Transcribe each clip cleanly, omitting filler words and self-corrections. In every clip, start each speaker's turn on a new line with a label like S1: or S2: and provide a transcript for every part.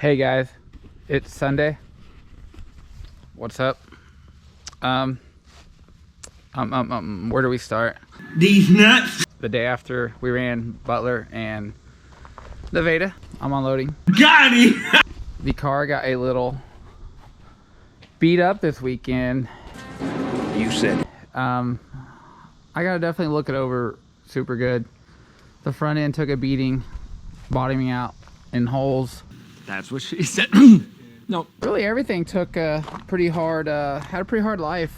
S1: Hey guys, it's Sunday. What's up? Where do we start?
S2: These nuts.
S1: The day after we ran Butler and Nevada, I'm unloading.
S2: Got it.
S1: The car got a little beat up this weekend.
S2: You said.
S1: I gotta definitely look it over super good. The front end took a beating, bottoming out in holes.
S2: That's what she said. No.
S1: Really everything took a pretty hard, had a pretty hard life.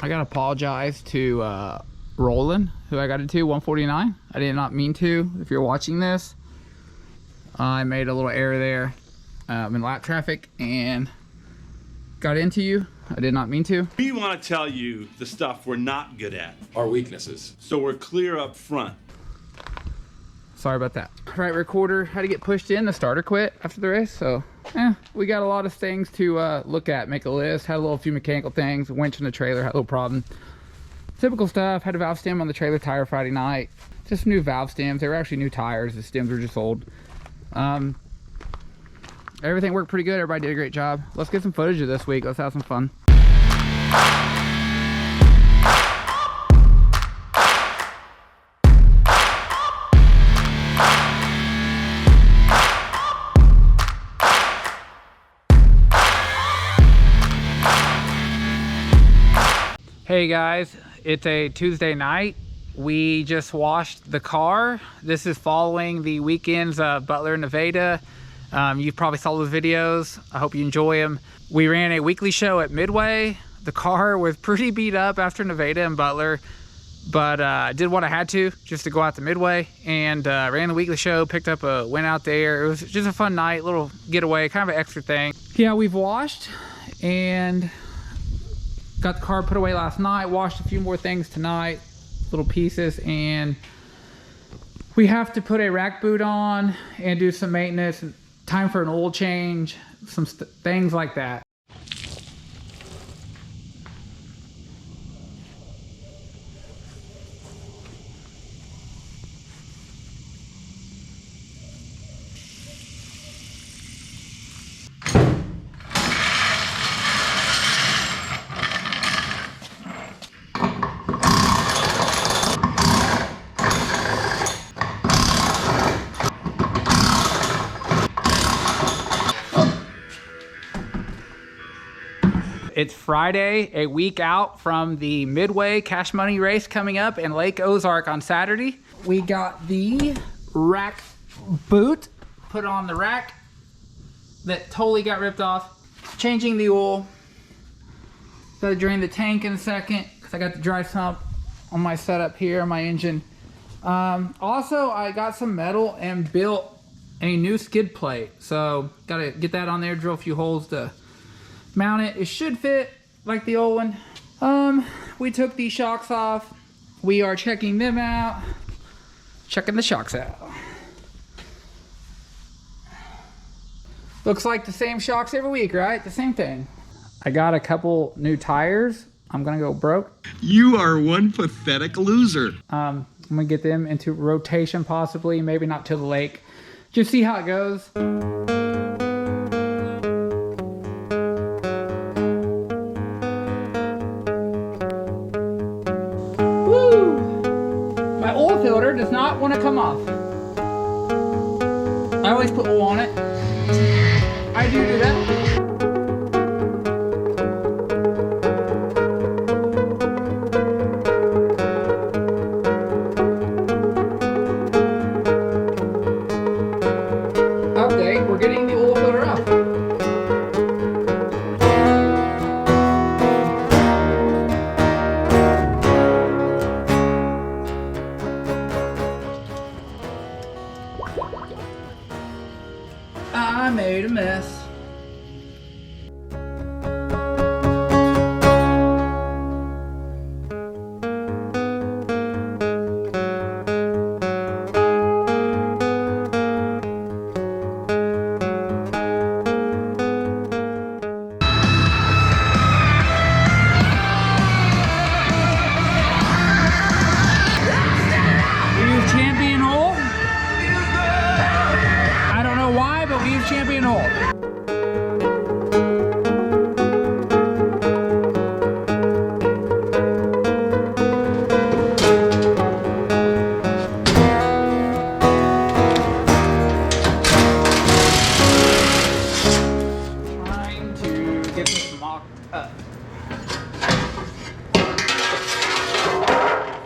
S1: I gotta apologize to Roland, who I got into 149. I did not mean to. If you're watching this, I made a little error there in lap traffic and got into you. I did not mean to.
S3: We want to tell you the stuff we're not good at.
S4: Our weaknesses.
S3: So we're clear up front.
S1: Sorry about that. Right recorder had to get pushed in. The starter quit after the race, so we got a lot of things to look at, make a list. Had a few mechanical things. Winch in the trailer had a little problem. Typical stuff. Had a valve stem on the trailer tire Friday night. Just new valve stems. They were actually new tires. The stems were just old. Everything worked pretty good. Everybody did a great job. Let's get some footage of this week. Let's have some fun. Hey guys, it's a Tuesday night. We just washed the car. This is following the weekends of Butler and Nevada. You probably saw those videos. I hope you enjoy them. We ran a weekly show at Midway. The car was pretty beat up after Nevada and Butler, but I did what I had to just to go out to Midway and ran the weekly show, picked up a win out there. It was just a fun night, little getaway, kind of an extra thing. Yeah, we've washed and got the car put away last night, washed a few more things tonight, little pieces, and we have to put a rack boot on and do some maintenance, time for an oil change, some things like that. It's Friday, a week out from the Midway Cash Money race coming up in Lake Ozark on Saturday. We got the rack boot put on the rack that totally got ripped off. Changing the oil. Gotta drain the tank in a second because I got the dry sump on my setup here on my engine. Also, I got some metal and built a new skid plate. So gotta get that on there, drill a few holes to mount it. It should fit like the old one. We took these shocks off. We are checking them out. Checking the shocks out. Looks like the same shocks every week, right? The same thing. I got a couple new tires. I'm gonna go broke.
S2: You are one pathetic loser.
S1: I'm gonna get them into rotation possibly, maybe not till the lake. Just see how it goes. My oil filter does not want to come off. I always put oil on it. I do that. Update, we're getting the oil filter off. I made a mess. champion installed. Trying to get this mocked up.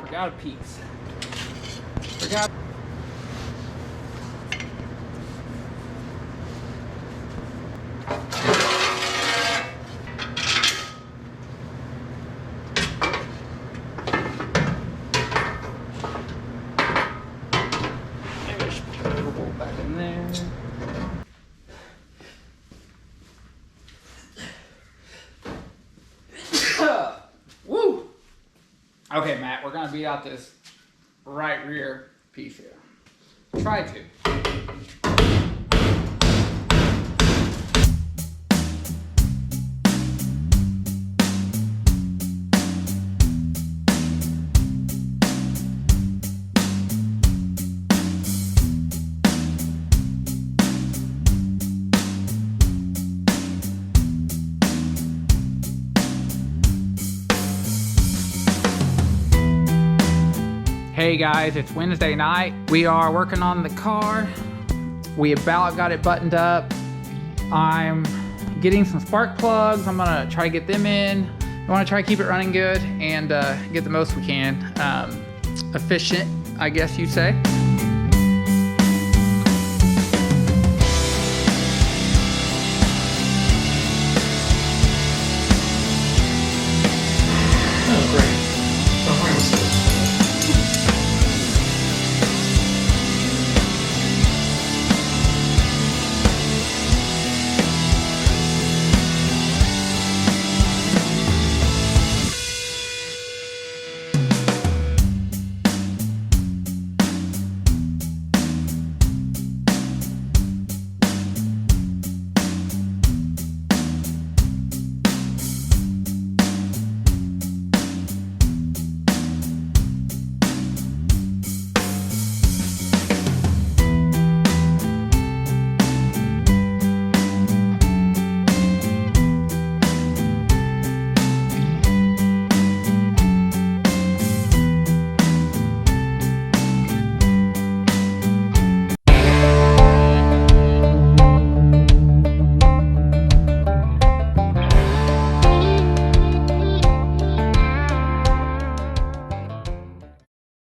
S1: Forgot a piece. Forgot. There's the bolt back in there. Woo! Okay, Matt, we're gonna beat out this right rear piece here. Try to. Hey guys, it's Wednesday night. We are working on the car. We about got it buttoned up. I'm getting some spark plugs. I'm gonna try to get them in. I wanna try to keep it running good and get the most we can. Efficient, I guess you'd say.